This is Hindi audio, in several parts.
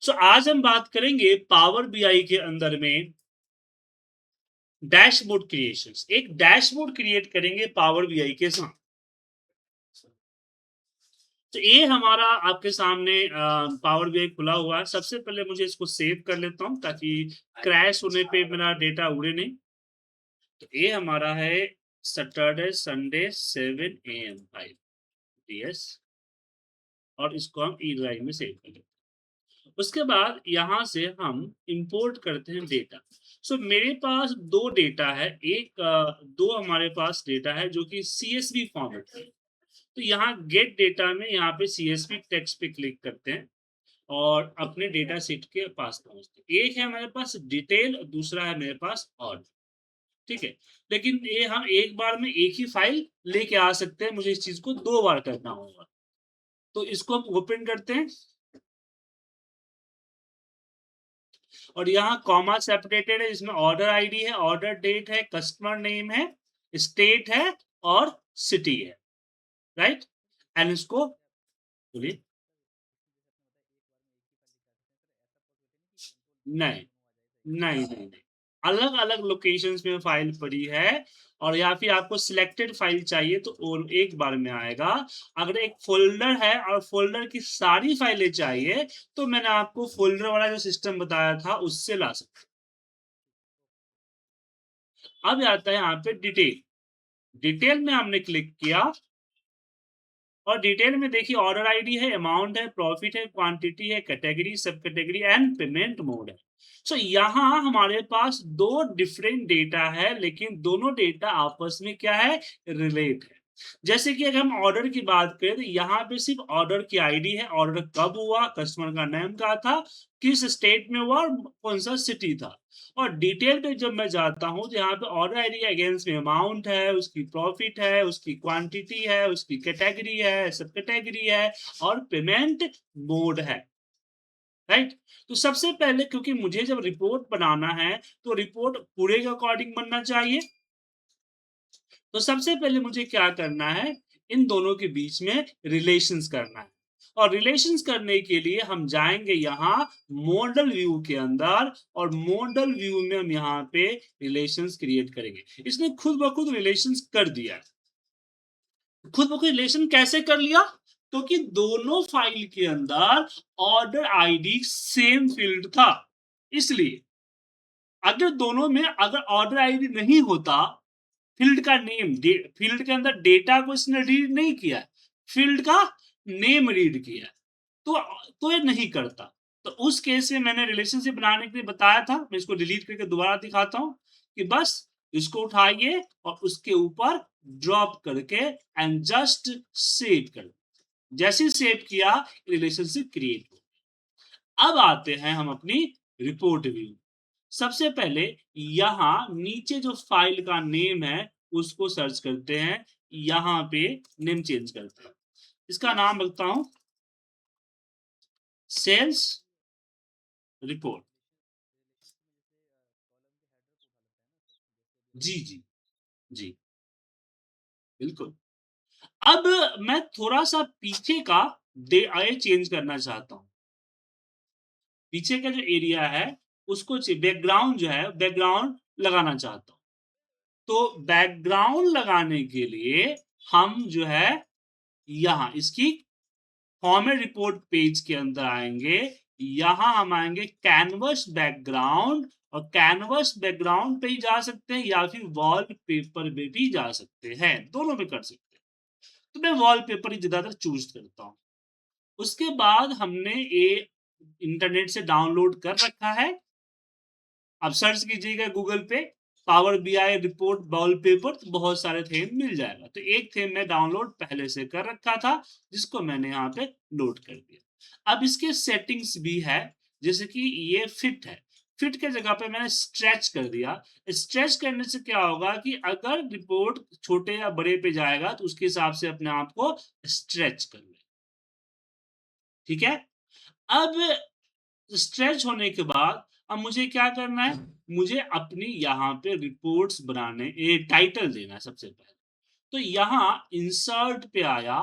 सो आज हम बात करेंगे पावर बीआई के अंदर में डैशबोर्ड क्रिएशंस। एक डैशबोर्ड क्रिएट करेंगे पावर बीआई के साथ। तो ये हमारा आपके सामने पावर बीआई खुला हुआ है। सबसे पहले मुझे इसको सेव कर लेता हूं ताकि क्रैश होने पे मेरा डेटा उड़े नहीं। तो ये हमारा है Saturday Sunday 7 AM file DS, और इसको हम ई ड्राइव में सेव कर लेते हैं। उसके बाद यहाँ से हम इंपोर्ट करते हैं डेटा। सो मेरे पास दो डेटा है, दो हमारे पास डेटा है जो कि CSV फॉर्मेट है। तो यहाँ गेट डेटा में यहाँ पे CSV टेक्स्ट पे क्लिक करते हैं और अपने डेटा सेट के पास पहुंचते हैं। एक है मेरे पास डिटेल, दूसरा है मेरे पास ऑर्डर। ठीक है, लेकिन ये हम एक बार में एक ही फाइल लेके आ सकते हैं, मुझे इस चीज को दो बार करना होगा। तो इसको हम ओपन करते हैं और यहाँ कॉमा सेपरेटेड है, इसमें ऑर्डर आईडी है, ऑर्डर डेट है, कस्टमर नेम है, स्टेट है और सिटी है, राइट। एंड इसको बोलिए। नहीं नहीं नहीं नहीं, अलग अलग लोकेशंस में फाइल पड़ी है। और या फिर आपको सिलेक्टेड फाइल चाहिए तो और एक बार में आएगा। अगर एक फोल्डर है और फोल्डर की सारी फाइलें चाहिए तो मैंने आपको फोल्डर वाला जो सिस्टम बताया था उससे ला सकते। अब आता है यहाँ पे डिटेल। डिटेल में हमने क्लिक किया और डिटेल में देखिए ऑर्डर आईडी है, अमाउंट है, प्रॉफिट है, क्वांटिटी है, कैटेगरी, सब कैटेगरी एंड पेमेंट मोड है। सो यहाँ हमारे पास दो डिफरेंट डेटा है, लेकिन दोनों डेटा आपस में क्या है, रिलेट है। जैसे कि अगर हम ऑर्डर की बात करें तो यहाँ पे सिर्फ ऑर्डर की आईडी है, ऑर्डर कब हुआ, कस्टमर का नेम क्या था, किस स्टेट में हुआ और कौन सा सिटी था। और डिटेल पे जब मैं जाता हूँ तो यहाँ पे ऑर्डर आईडी के अगेंस्ट में अमाउंट है, उसकी प्रॉफिट है, उसकी क्वांटिटी है, उसकी कैटेगरी है, सब कैटेगरी है और पेमेंट मोड है, राइट। तो सबसे पहले क्योंकि मुझे जब रिपोर्ट बनाना है तो रिपोर्ट पूरे के अकॉर्डिंग बनना चाहिए, तो सबसे पहले मुझे क्या करना है, इन दोनों के बीच में रिलेशंस करना है। और रिलेशंस करने के लिए हम जाएंगे यहाँ मॉडल व्यू के अंदर और मॉडल व्यू में हम यहाँ पे रिलेशंस क्रिएट करेंगे। इसने खुद ब खुद रिलेशंस कर दिया है। खुद ब खुद रिलेशन कैसे कर लिया, क्योंकि दोनों फाइल के अंदर ऑर्डर आईडी सेम फील्ड था। इसलिए अगर दोनों में अगर ऑर्डर आईडी नहीं होता, फील्ड का नेम, फील्ड के अंदर डेटा को इसने रीड नहीं किया, फील्ड का नेम रीड किया, तो ये नहीं करता। तो उस केस में मैंने रिलेशनशिप बनाने के लिए बताया था, मैं इसको डिलीट करके दोबारा दिखाता हूं कि बस इसको उठाइए और उसके ऊपर ड्रॉप करके एंड जस्ट सेव कर। जैसे सेव किया रिलेशनशिप क्रिएट हो। अब आते हैं हम अपनी रिपोर्ट व्यू। सबसे पहले यहाँ नीचे जो फाइल का नेम है उसको सर्च करते हैं, यहाँ पे नेम चेंज करते हैं, इसका नाम रखता हूं सेल्स रिपोर्ट। जी जी जी, बिल्कुल। अब मैं थोड़ा सा पीछे का डे आए चेंज करना चाहता हूं। पीछे का जो एरिया है उसको बैकग्राउंड जो है बैकग्राउंड लगाना चाहता हूं। तो बैकग्राउंड लगाने के लिए हम जो है यहाँ इसकी फॉर्मेट रिपोर्ट पेज के अंदर आएंगे। यहां हम आएंगे कैनवस बैकग्राउंड, और कैनवस बैकग्राउंड पे ही जा सकते हैं या फिर वॉल पेपर में भी जा सकते हैं, दोनों में कर सकते हैं। तो मैं वॉल पेपर ही ज्यादातर चूज करता हूं। उसके बाद हमने ये इंटरनेट से डाउनलोड कर रखा है। अब सर्च कीजिएगा गूगल पे पावर बीआई रिपोर्ट वॉलपेपर, तो बहुत सारे थीम मिल जाएगा। तो एक थीम मैं डाउनलोड पहले से कर रखा था जिसको मैंने यहाँ पे लोड कर दिया। अब इसके सेटिंग्स भी है, जैसे कि ये फिट है, फिट के जगह पे मैंने स्ट्रेच कर दिया। स्ट्रेच करने से क्या होगा कि अगर रिपोर्ट छोटे या बड़े पे जाएगा तो उसके हिसाब से अपने आप को स्ट्रेच कर ले। ठीक है, अब स्ट्रेच होने के बाद अब मुझे क्या करना है, मुझे अपनी यहाँ पे रिपोर्ट्स बनाने, टाइटल देना है सबसे पहले। तो यहाँ इंसर्ट पे आया,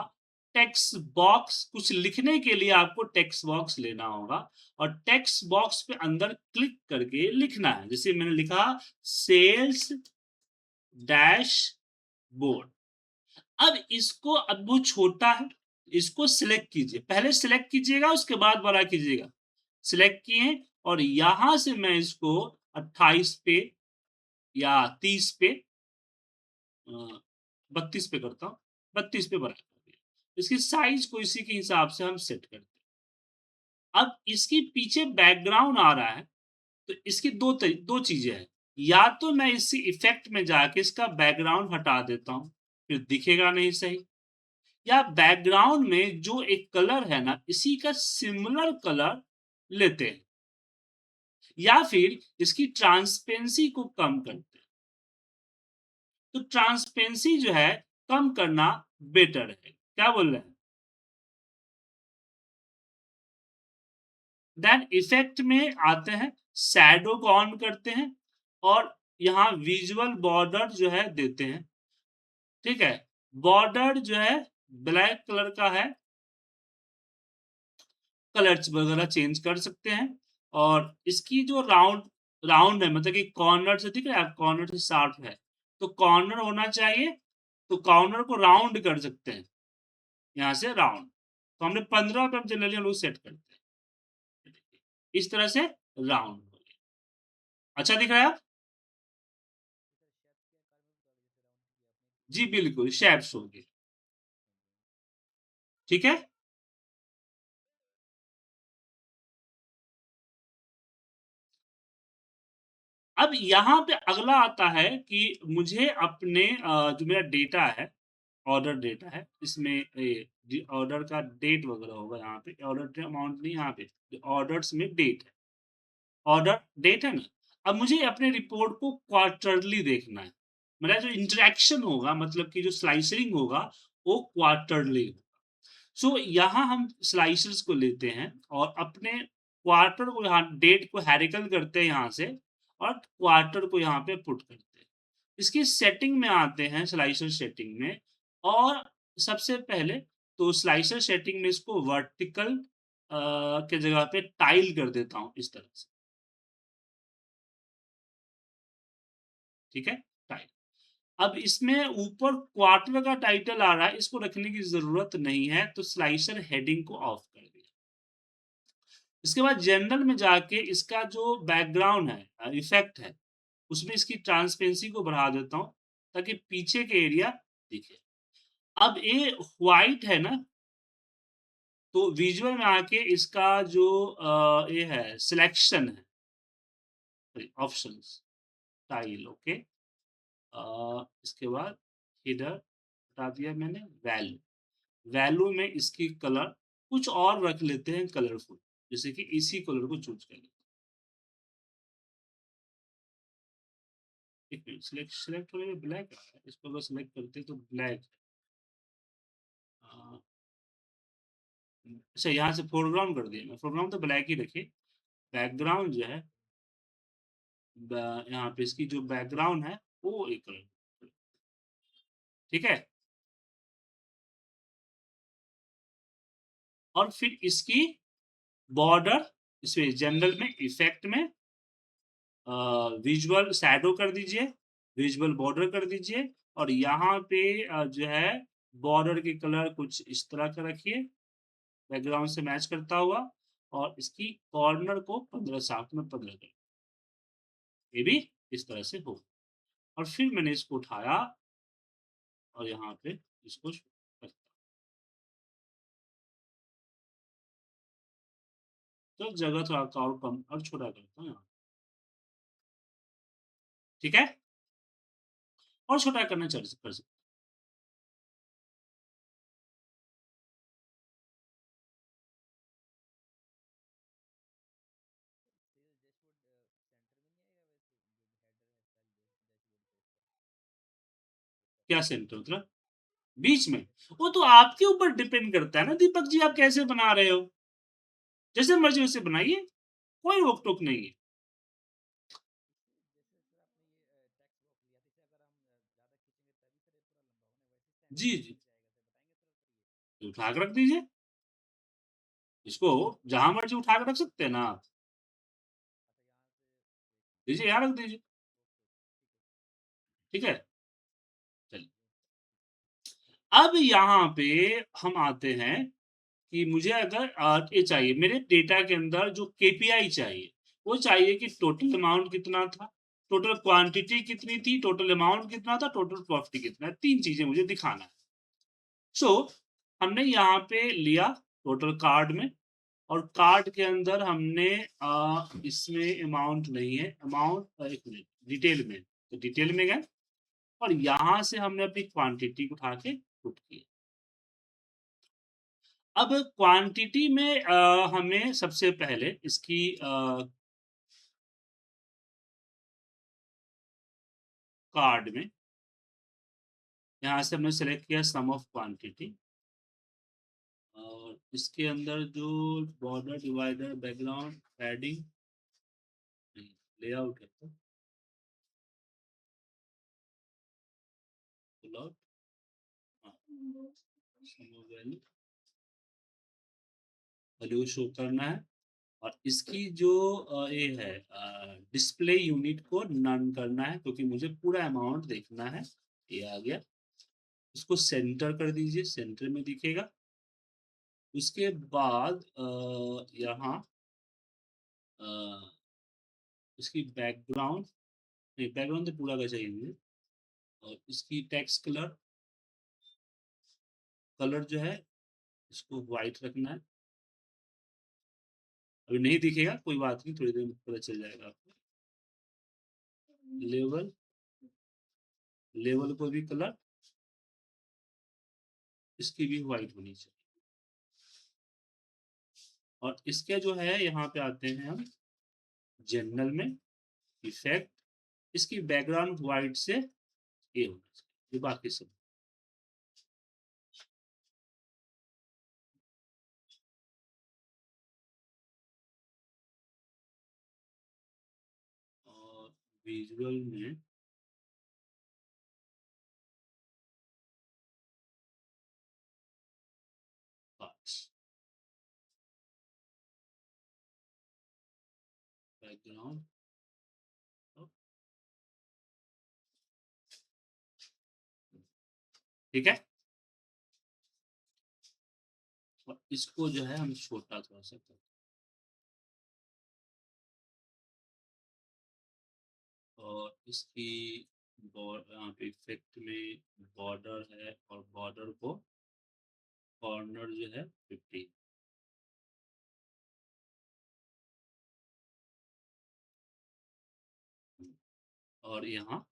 टेक्स्ट बॉक्स कुछ लिखने के लिए आपको टेक्स्ट बॉक्स लेना होगा और टेक्स्ट बॉक्स पे अंदर क्लिक करके लिखना है। जैसे मैंने लिखा सेल्स डैश बोर्ड। अब वो छोटा है, इसको सिलेक्ट कीजिए। पहले सिलेक्ट कीजिएगा, उसके बाद बड़ा कीजिएगा। सिलेक्ट किए और यहां से मैं इसको 28 पे या 30 पे 32 पे करता हूँ, 32 पे बड़ा कर दिया। इसकी साइज को इसी के हिसाब से हम सेट करते हैं। अब इसके पीछे बैकग्राउंड आ रहा है, तो इसकी दो चीजें हैं। या तो मैं इसी इफेक्ट में जाके इसका बैकग्राउंड हटा देता हूँ, फिर दिखेगा नहीं सही, या बैकग्राउंड में जो एक कलर है ना, इसी का सिमिलर कलर लेते हैं, या फिर इसकी ट्रांसपेरेंसी को कम करते हैं। तो ट्रांसपेरेंसी जो है कम करना बेटर है। क्या बोल रहे हैं? देन इफेक्ट में आते हैं, शैडो को ऑन करते हैं और यहाँ विजुअल बॉर्डर जो है देते हैं। ठीक है, बॉर्डर जो है ब्लैक कलर का है, कलर्स वगैरह चेंज कर सकते हैं। और इसकी जो राउंड राउंड है, मतलब कि कॉर्नर से दिख रहा है, कॉर्नर से शार्प है, तो कॉर्नर होना चाहिए, तो कॉर्नर को राउंड कर सकते हैं, यहाँ से राउंड। तो हमने 15 पे जनरली हम लोग सेट करते हैं, इस तरह से राउंड हो गया। अच्छा दिख रहा है? जी बिल्कुल, शेप्स हो गए। ठीक है, अब यहाँ पे अगला आता है कि मुझे अपने जो मेरा डेटा है, ऑर्डर डेटा है, इसमें ऑर्डर का डेट वगैरह होगा, यहाँ पे ऑर्डर अमाउंट नहीं, यहाँ पे ऑर्डर्स में डेट है, ऑर्डर डेट है ना। अब मुझे अपने रिपोर्ट को क्वार्टरली देखना है। मेरा जो इंटरेक्शन होगा, मतलब कि जो स्लाइसिंग होगा, वो क्वार्टरली। सो यहाँ हम स्लाइसर्स को लेते हैं और अपने क्वार्टर को, यहाँ डेट को हेरिकल करते हैं यहाँ से, और क्वार्टर को यहाँ पे पुट करते हैं। इसकी सेटिंग में आते हैं, स्लाइसर सेटिंग में, और सबसे पहले तो स्लाइसर सेटिंग में इसको वर्टिकल के जगह पे टाइल कर देता हूँ, इस तरह से। ठीक है, टाइल। अब इसमें ऊपर क्वार्टर का टाइटल आ रहा है, इसको रखने की जरूरत नहीं है, तो स्लाइसर हेडिंग को ऑफ कर दिया। इसके बाद जनरल में जाके इसका जो बैकग्राउंड है, इफेक्ट है, उसमें इसकी ट्रांसपेरेंसी को बढ़ा देता हूँ, ताकि पीछे के एरिया दिखे। अब ये व्हाइट है ना, तो विजुअल में आके इसका जो ये है सिलेक्शन है, ऑप्शंस, टाइल, ओके। इसके बाद इधर बता दिया मैंने वैल्यू। वैल्यू में इसकी कलर कुछ और रख लेते हैं, कलरफुल, जैसे कि इसी कलर को चूज कर लेते हैं। एक मिनट, सिलेक्ट होने में ब्लैक आ रहा है, इसको अगर सिलेक्ट करते हैं तो ब्लैक। अच्छा, यहाँ से फोरग्राउंड कर दिया मैं, फोरग्राउंड तो ब्लैक ही रखिए। बैकग्राउंड जो है, यहाँ पे इसकी जो बैकग्राउंड है वो एक कलर। ठीक है, और फिर इसकी बॉर्डर, इसमें जनरल में इफेक्ट में विजुअल शैडो कर दीजिए, विजुअल बॉर्डर कर दीजिए, और यहाँ पे जो है बॉर्डर के कलर कुछ इस तरह का रखिए, बैकग्राउंड से मैच करता हुआ, और इसकी कॉर्नर को 15 साथ में 15 कर, ये भी इस तरह से हो। और फिर मैंने इसको उठाया और यहाँ पे इसको करता, तो जगह थोड़ा और कम और छोटा करता हूँ यहाँ। ठीक है, और छोटा करना कर सकते। क्या सेंटर मतलब? बीच में? वो तो आपके ऊपर डिपेंड करता है ना दीपक जी, आप कैसे बना रहे हो, जैसे मर्जी वैसे बनाइए, कोई रोक टोक नहीं है। जी जी, उठा के रख दीजिए। इसको जहाँ मर्ज़ी उठा के रख सकते हैं ना आप। दीजिए, यहाँ रख दीजिए। ठीक है? चलिए। अब यहाँ पे हम आते हैं कि मुझे अगर ये चाहिए मेरे डेटा के अंदर जो केपीआई चाहिए, वो चाहिए कि टोटल अमाउंट कितना था, टोटल क्वांटिटी कितनी थी, टोटल अमाउंट कितना था, टोटल प्रॉफिट कितना है, 3 चीज़ें मुझे दिखाना है। सो हमने यहाँ पे लिया टोटल कार्ड में और कार्ड के अंदर हमने इसमें अमाउंट नहीं है, अमाउंट एक मिनट डिटेल में, तो डिटेल में गए और यहाँ से हमने अपनी क्वांटिटी उठा के पुट किया। अब क्वांटिटी में हमें सबसे पहले इसकी कार्ड में यहाँ से हमने सेलेक्ट किया सम ऑफ क्वांटिटी और इसके अंदर जो border divider background padding layout है तो pull out value value show करना है और इसकी जो ये है डिस्प्ले यूनिट को नन करना है क्योंकि मुझे पूरा अमाउंट देखना है। ये आ गया, इसको सेंटर कर दीजिए, सेंटर में दिखेगा। उसके बाद यहाँ अ, इसकी बैकग्राउंड नहीं, बैकग्राउंड तो पूरा का चाहिए मुझे और इसकी टेक्स्ट कलर कलर जो है इसको व्हाइट रखना है। अभी नहीं दिखेगा, कोई बात नहीं, थोड़ी देर में पता चल जाएगा आपको। लेवल लेवल को भी कलर इसकी भी व्हाइट होनी चाहिए और इसके जो है यहाँ पे आते हैं हम जनरल में इफेक्ट, इसकी बैकग्राउंड व्हाइट से ये होना चाहिए, ये बाकी सब। और विजुअल में पार्ट्स बैकग्राउंड, ठीक है। और इसको जो है हम छोटा थोड़ा सा कर, और इसकी यहाँ पे इफेक्ट में बॉर्डर है और बॉर्डर को कॉर्नर जो है 50 और यहाँ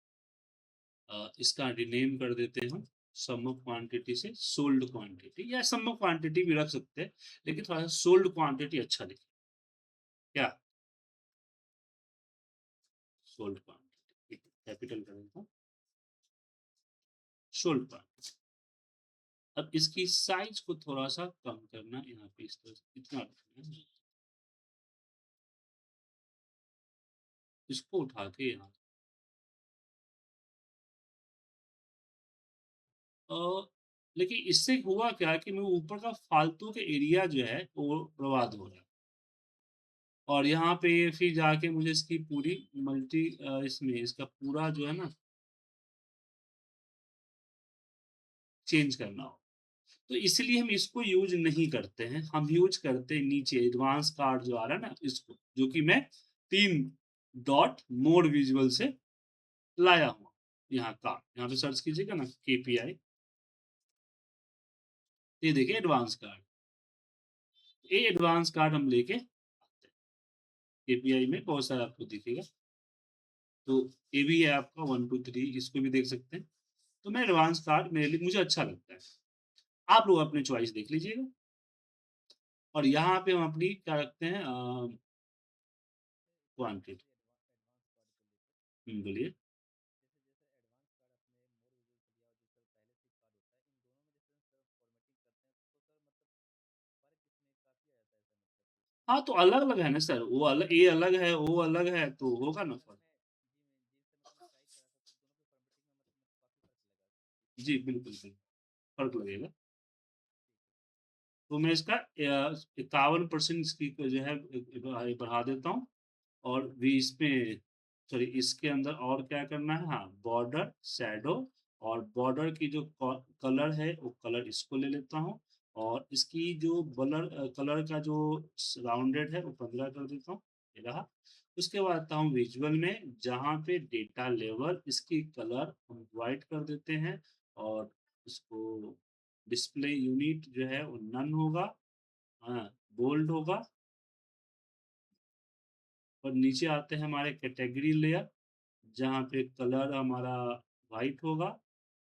इसका रिनेम कर देते हैं सम ऑफ क्वांटिटी से सोल्ड क्वांटिटी, या सम ऑफ क्वांटिटी भी रख सकते हैं लेकिन थोड़ा सा सोल्ड क्वांटिटी अच्छा दिखे। क्या सोल्ड क्वांटिटी कैपिटल कर देता हूँ, सोल्ड क्वांटिटी। अब इसकी साइज को थोड़ा सा कम करना, यहाँ पे इस तरह से इतना रखना है, इसको उठा के यहाँ और लेकिन इससे हुआ क्या कि मैं ऊपर का फालतू के एरिया जो है वो बर्बाद हो रहा है और यहाँ पे फिर जाके मुझे इसकी पूरी मल्टी इसमें इसका पूरा जो है ना चेंज करना हो, तो इसलिए हम इसको यूज नहीं करते हैं। हम यूज करते हैं नीचे एडवांस कार्ड जो आ रहा है ना इसको, जो कि मैं 3 डॉट मोड विजुअल से लाया हूँ। यहाँ कार्ड, यहाँ पे सर्च कीजिएगा ना केपीआई, ये देखिए एडवांस कार्ड, ये एडवांस कार्ड हम लेके केपीआई में बहुत सारा आपको दिखेगा। तो ये भी है आपका 1 2 3, इसको भी देख सकते हैं। तो मैं एडवांस कार्ड मेरे लिए मुझे अच्छा लगता है, आप लोग अपने चॉइस देख लीजिएगा। और यहाँ पे हम अपनी क्या रखते हैं क्वांटिटी, बोलिए। हाँ, तो अलग-अलग है ना सर, वो अलग, ये अलग है, वो अलग है, तो होगा ना फ़र्क। जी, बिल्कुल, बिल्कुल, फ़र्क लगेगा। तो मैं इसका 51% इसकी जो है बढ़ा देता हूँ और भी इसमें सॉरी इसके अंदर और क्या करना है, हाँ, बॉर्डर, शैडो और बॉर्डर की जो कलर है वो कलर इसको ले लेता हूँ और इसकी जो कलर का जो राउंडेड है वो 15 कर देता हूँ, ये रहा। उसके बाद आता हूँ विजुअल में, जहाँ पे डेटा लेवल इसकी कलर हम वाइट कर देते हैं और इसको डिस्प्ले यूनिट जो है वो नन होगा, हाँ, बोल्ड होगा। और नीचे आते हैं हमारे कैटेगरी लेयर, जहाँ पे कलर हमारा वाइट होगा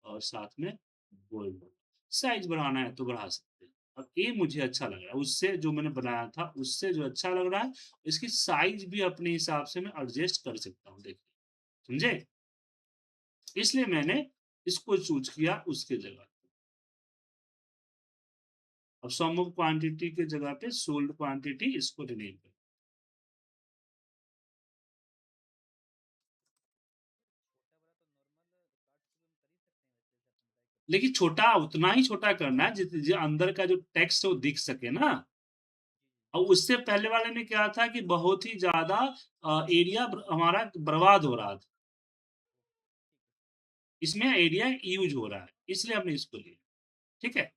और साथ में बोल्ड होगा। साइज बढ़ाना है तो बढ़ा सकते हैं। अब ये मुझे अच्छा लग रहा है, उससे जो मैंने बनाया था उससे जो अच्छा लग रहा है, इसकी साइज भी अपने हिसाब से मैं एडजस्ट कर सकता हूँ, देखिए, समझे? इसलिए मैंने इसको चूज किया उसके जगह। अब सम ऑफ क्वांटिटी के जगह पे सोल्ड क्वांटिटी इसको रिनेम कर। लेकिन छोटा उतना ही छोटा करना है जो अंदर का जो टेक्स्ट है वो दिख सके ना। और उससे पहले वाले में क्या था कि बहुत ही ज्यादा एरिया हमारा बर्बाद हो रहा था। इसमें एरिया यूज हो रहा है, इसलिए हमने इसको लिया। ठीक है,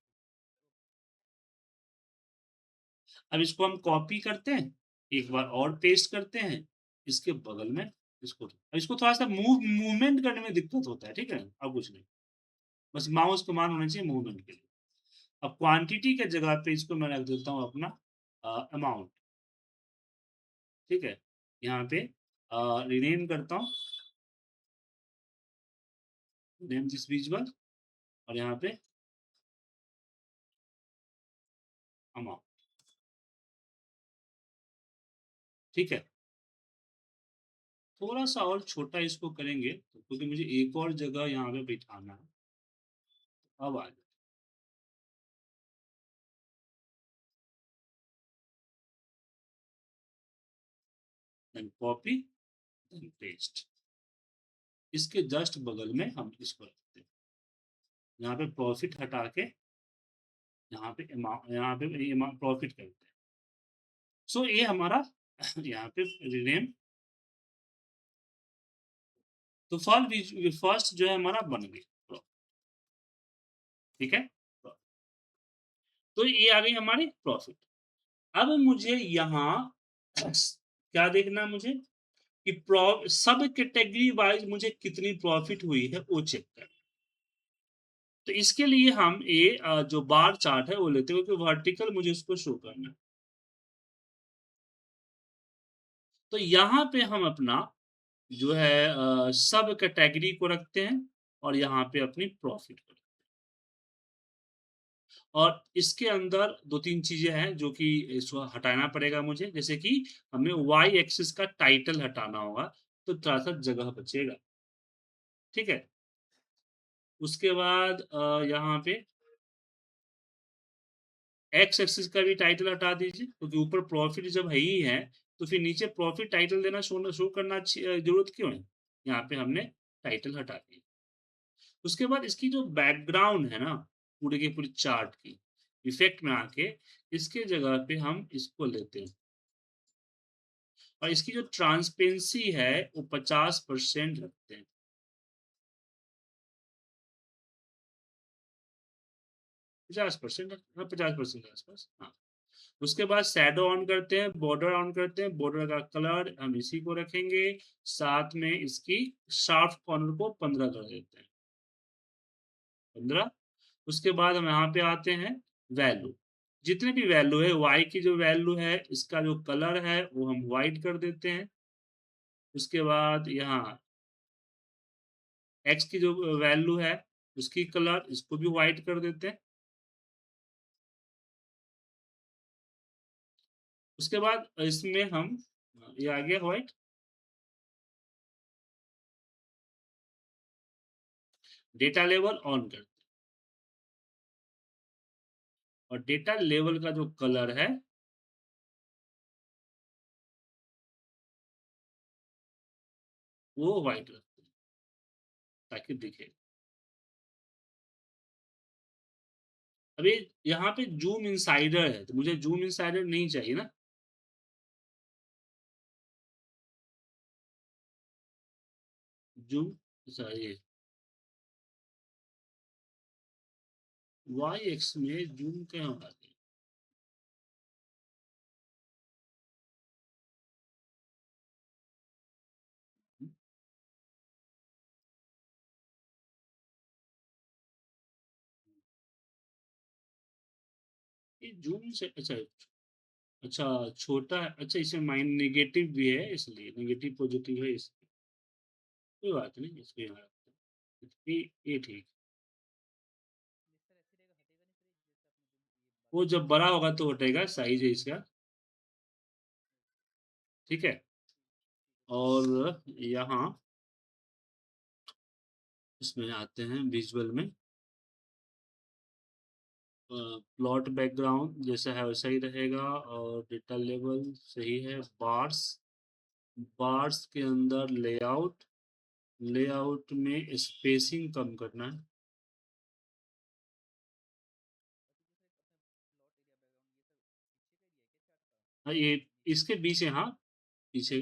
अब इसको हम कॉपी करते हैं, एक बार और पेस्ट करते हैं इसके बगल में। इसको अब इसको थोड़ा सा मूवमेंट करने में दिक्कत होता है, ठीक है, अब कुछ नहीं, बस माउस कमांड होना चाहिए मूवमेंट के लिए। अब क्वांटिटी के जगह पे इसको मैं रख देता हूँ अपना अमाउंट। ठीक है, यहाँ पे रिनेम करता हूँ, नेम दिस विजुअल, और यहाँ पे अमाउंट। ठीक है, थोड़ा सा और छोटा इसको करेंगे तो, क्योंकि मुझे एक और जगह यहाँ पे बिठाना है। अब आ जाए, देन कॉपी, देन पेस्ट। इसके जस्ट बगल में हम इसको रखते हैं, यहाँ पे प्रॉफिट हटा के यहाँ पे यहाँ पे प्रॉफिट करते हैं। सो ये हमारा यहाँ पे रिनेम, तो फर्स्ट जो है हमारा बन गया। ठीक है, तो ये आ गई हमारी प्रॉफिट। अब मुझे यहाँ क्या देखना है मुझे कि सब कैटेगरी वाइज मुझे कितनी प्रॉफिट हुई है वो चेक कर। तो इसके लिए हम ये जो बार चार्ट है वो लेते हैं, क्योंकि वर्टिकल मुझे उसको शो करना है। तो यहाँ पे हम अपना जो है सब कैटेगरी को रखते हैं और यहाँ पे अपनी प्रॉफिट को। और इसके अंदर दो तीन चीजें हैं जो कि इसको हटाना पड़ेगा मुझे, जैसे कि हमें वाई एक्सिस का टाइटल हटाना होगा, तो थोड़ा सा जगह बचेगा। ठीक है, उसके बाद यहाँ पे एक्स एक्सिस का भी टाइटल हटा दीजिए, क्योंकि ऊपर प्रॉफिट जब है ही है तो फिर नीचे प्रॉफिट टाइटल देना शो करना जरूरत क्यों है। यहाँ पे हमने टाइटल हटा दिया। उसके बाद इसकी जो बैकग्राउंड है ना, पूरे के पूरी चार्ट की, इफेक्ट में आके इसके जगह पे हम इसको लेते हैं और इसकी जो ट्रांसपेरेंसी है वो 50% रखते हैं। 50%, हाँ, 50% के आसपास, हाँ। उसके बाद शैडो ऑन करते हैं, बॉर्डर ऑन करते हैं, बॉर्डर का कलर हम इसी को रखेंगे, साथ में इसकी शार्प कॉर्नर को 15 कर देते हैं, 15। उसके बाद हम यहाँ पे आते हैं वैल्यू, जितने भी वैल्यू है, वाई की जो वैल्यू है इसका जो कलर है वो हम व्हाइट कर देते हैं। उसके बाद यहाँ एक्स की जो वैल्यू है उसकी कलर इसको भी व्हाइट कर देते हैं। उसके बाद इसमें हम, ये आ गया व्हाइट। डेटा लेवल ऑन करते हैं और डेटा लेवल का जो कलर है वो व्हाइट रखते हैं ताकि दिखे। अभी यहाँ पे ज़ूम इनसाइडर है, तो मुझे ज़ूम इनसाइडर नहीं चाहिए ना? ज़ूम अच्छा ये वाई एक्स में ज़ूम कहाँ आ गया? ये ज़ूम से अच्छा अच्छा छोटा है, अच्छा इसमें माइन नेगेटिव भी है इसलिए, नेगेटिव पॉजिटिव है इसलिए, कोई बात नहीं इसको यहाँ रखते हैं। ये ठीक। वो जब बड़ा होगा तो हटेगा, साइज़ है इसका, ठीक है? और यहाँ इसमें आते हैं विज़ुअल में प्लॉट बैकग्राउंड जैसा है वैसा ही रहेगा और डेटा लेवल सही है। बार्स बार्स के अंदर लेआउट लेआउट में स्पेसिंग कम करना है। हाँ ये इसके बीच है, हाँ पीछे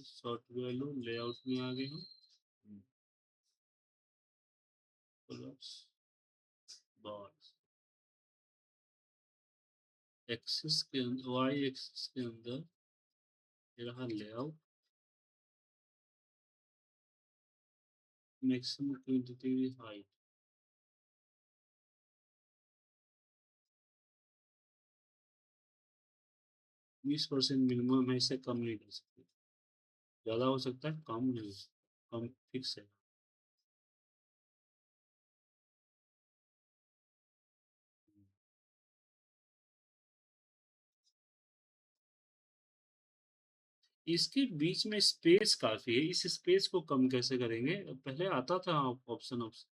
शॉर्ट वैल्यू लेआउट में आ गए हम प्लस बार्स एक्सिस के अंदर वाई एक्सिस के अंदर ये रहा layout maximum 20 degree height 20% minimum है, इससे कम नहीं कर सकते। ज़्यादा हो सकता है, कम नहीं हो सकता, कम फिक्स है। इसके बीच में स्पेस काफ़ी है, इस स्पेस को कम कैसे करेंगे? पहले आता था ऑप्शन ऑप्शन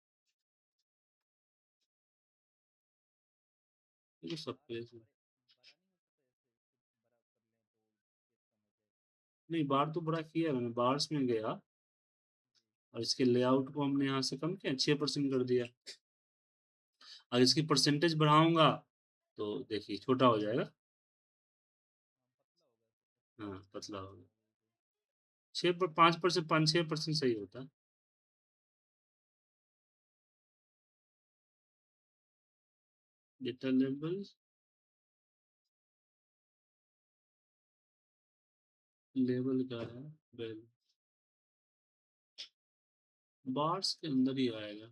ये सब पेज नहीं, बार तो बड़ा किया मैंने, बार्स में गया और इसके लेआउट को हमने यहाँ से कम किया, 6% कर दिया। और इसकी परसेंटेज बढ़ाऊंगा तो देखिए छोटा हो जाएगा। हाँ पतला होगा, 5%, 5-6% सही होता है। डेटा लेवल लेवल का है वेल बार्स के अंदर ही आएगा।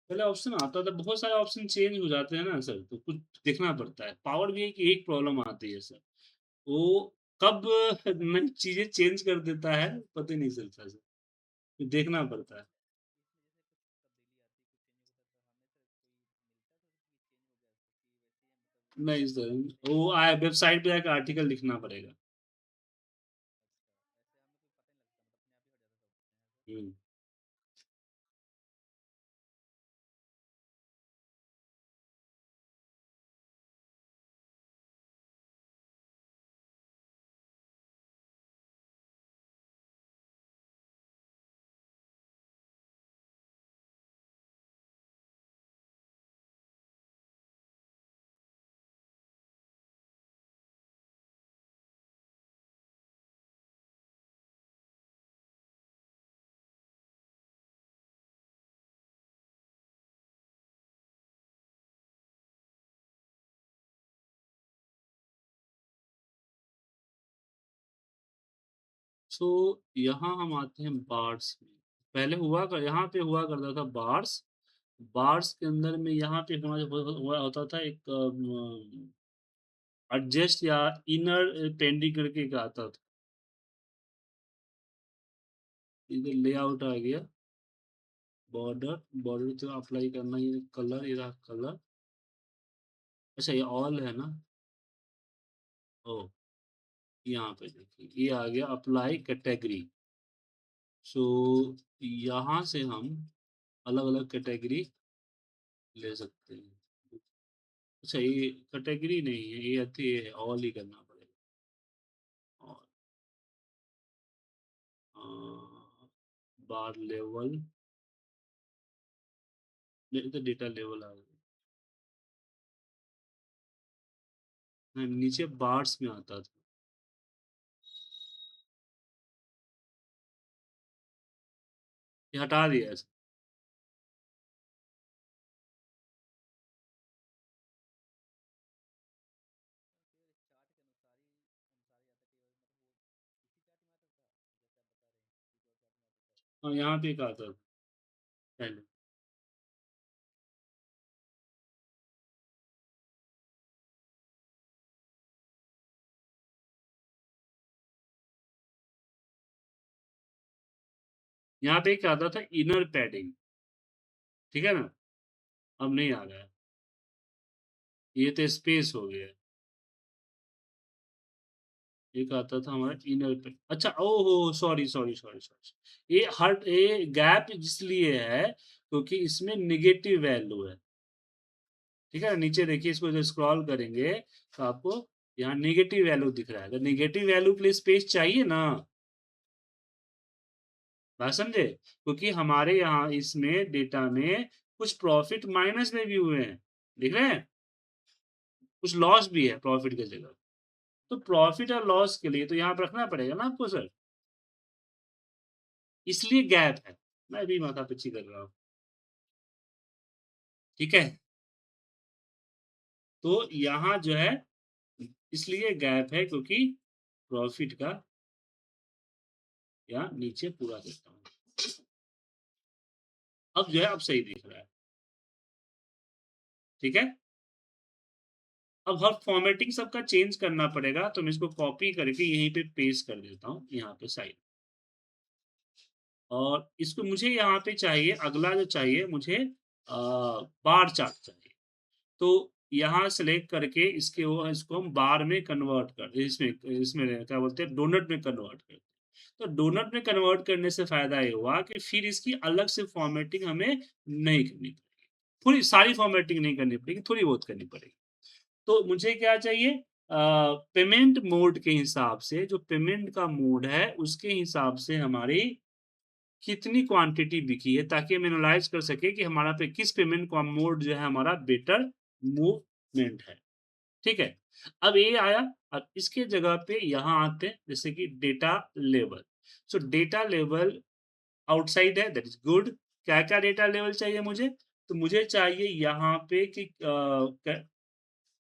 पहले ऑप्शन आता था, बहुत सारे ऑप्शन चेंज हो जाते हैं ना सर, तो कुछ देखना पड़ता है। पावर भी की एक प्रॉब्लम आती है सर, वो कब नई चीजें चेंज कर देता है पता ही नहीं चलता सर, तो देखना पड़ता है। नहीं सर, वो आया वेबसाइट पे जाकर आर्टिकल लिखना पड़ेगा। हम्म। सो यहाँ हम आते हैं बार्स में। पहले यहाँ पे हुआ करता था बार्स, बार्स के अंदर में यहाँ पे हमारे हुआ होता था एक एडजस्ट या इनर पेंडिंग करके एक आता था। इधर लेआउट आ गया, बॉर्डर बॉर्डर तो अप्लाई करना, ये कलर, ये रहा कलर। अच्छा ये ऑल है ना? ओ यहाँ पे देखिए ये आ गया अप्लाई कैटेगरी। सो यहाँ से हम अलग अलग कैटेगरी ले सकते हैं। अच्छा, ये कैटेगरी नहीं है, ये अति है, ऑल ही करना पड़ेगा। और बार लेवल, तो डेटा लेवल आ गया। नीचे बार्स में आता था। ये हटा दिया है। हाँ, यहाँ पे एक आता था पहले। यहाँ पे एक आता था इनर पैडिंग, ठीक है ना? अब नहीं आ रहा है। ये तो स्पेस हो गया। एक आता था हमारा इनर पैड। अच्छा, ओहो, सॉरी सॉरी सॉरी सॉरी, ये गैप इसलिए है क्योंकि इसमें निगेटिव वैल्यू है। ठीक है, नीचे देखिए, इसको जो स्क्रॉल करेंगे तो आपको यहाँ नेगेटिव वैल्यू दिख रहा है। तो नेगेटिव वैल्यू के लिए स्पेस चाहिए ना, बात समझे? क्योंकि हमारे यहाँ इसमें डेटा में कुछ प्रॉफिट माइनस में भी हुए हैं, देख रहे हैं? कुछ लॉस भी है प्रॉफिट की जगह। तो प्रॉफिट और लॉस के लिए तो यहाँ पे रखना पड़ेगा ना आपको सर, इसलिए गैप है। मैं भी माथा पच्ची कर रहा हूँ। ठीक है, तो यहाँ जो है इसलिए गैप है क्योंकि प्रॉफिट का यहाँ नीचे पूरा देता हूँ। अब जो है अब सही दिख रहा है। ठीक है, अब हर फॉर्मेटिंग सबका चेंज करना पड़ेगा, तो मैं इसको कॉपी करके यहीं पे पेस्ट कर देता हूँ यहाँ पे साइड। और इसको मुझे यहाँ पे चाहिए, अगला जो चाहिए मुझे बार चार्ट चाहिए। तो यहाँ सेलेक्ट करके इसको हम बार में कन्वर्ट कर, इसमें इसमें क्या बोलते हैं, डोनट में कन्वर्ट कर। तो डोनट में कन्वर्ट करने से फायदा ये हुआ कि फिर इसकी अलग से फॉर्मेटिंग हमें नहीं करनी पड़ेगी। पूरी सारी फॉर्मेटिंग नहीं करनी पड़ेगी, थोड़ी बहुत करनी पड़ेगी। तो मुझे क्या चाहिए, पेमेंट मोड के हिसाब से, जो पेमेंट का मोड है उसके हिसाब से हमारी कितनी क्वांटिटी बिकी है, ताकि हम एनालाइज कर सके कि हमारा पे किस पेमेंट का मोड जो है हमारा बेटर मूवमेंट है। ठीक है, अब ये आया। अब इसके जगह पे यहाँ आते हैं, जैसे कि डेटा लेवल। सो डेटा लेवल आउटसाइड है, दैट इज गुड। क्या क्या डेटा लेवल चाहिए मुझे? तो मुझे चाहिए यहाँ पे कि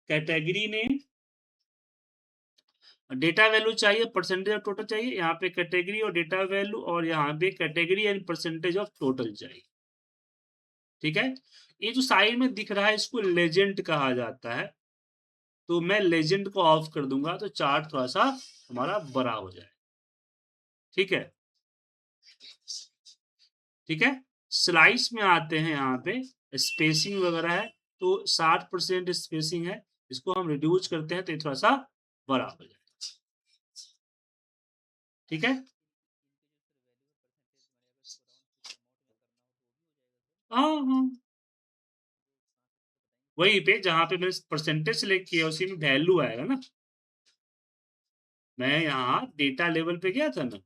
कैटेगरी नेम, डेटा वैल्यू चाहिए, परसेंटेज ऑफ टोटल चाहिए, यहाँ पे कैटेगरी और डेटा वैल्यू, और यहाँ पे category and percentage of total चाहिए। ठीक है, ये जो साइड में दिख रहा है इसको लेजेंड कहा जाता है। तो मैं लेजेंड को ऑफ कर दूंगा तो चार्ट थोड़ा सा हमारा बड़ा हो जाए। ठीक है, ठीक है। स्लाइस में आते हैं, यहाँ पे स्पेसिंग वगैरह है, तो 60% स्पेसिंग है, इसको हम रिड्यूस करते हैं तो ये थोड़ा सा बड़ा हो जाए। ठीक है, हाँ हाँ, वहीं पे जहाँ पे मैंने परसेंटेज सेलेक्ट किया उसी में वैल्यू आएगा ना। मैं यहाँ डेटा लेवल पे गया था ना,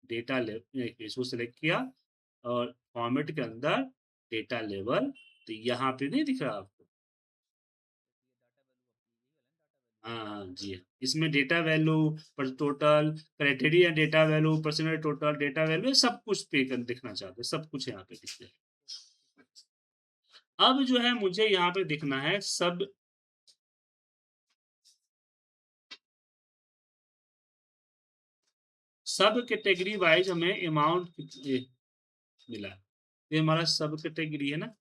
डेटा लेवल इसको सेलेक्ट किया, और फॉर्मेट के अंदर डेटा लेवल, तो यहाँ पे नहीं दिख रहा आपको? हाँ हाँ जी हाँ। इसमें डेटा वैल्यू, पर total criteria, data value, percentage total, data value, सब कुछ पे कर दिखना चाहते हैं, सब कुछ यहाँ पे दिख जाए। अब जो है मुझे यहाँ पे दिखना है सब कैटेगरी वाइज हमें अमाउंट मिला। ये हमारा सब कैटेगरी है ना।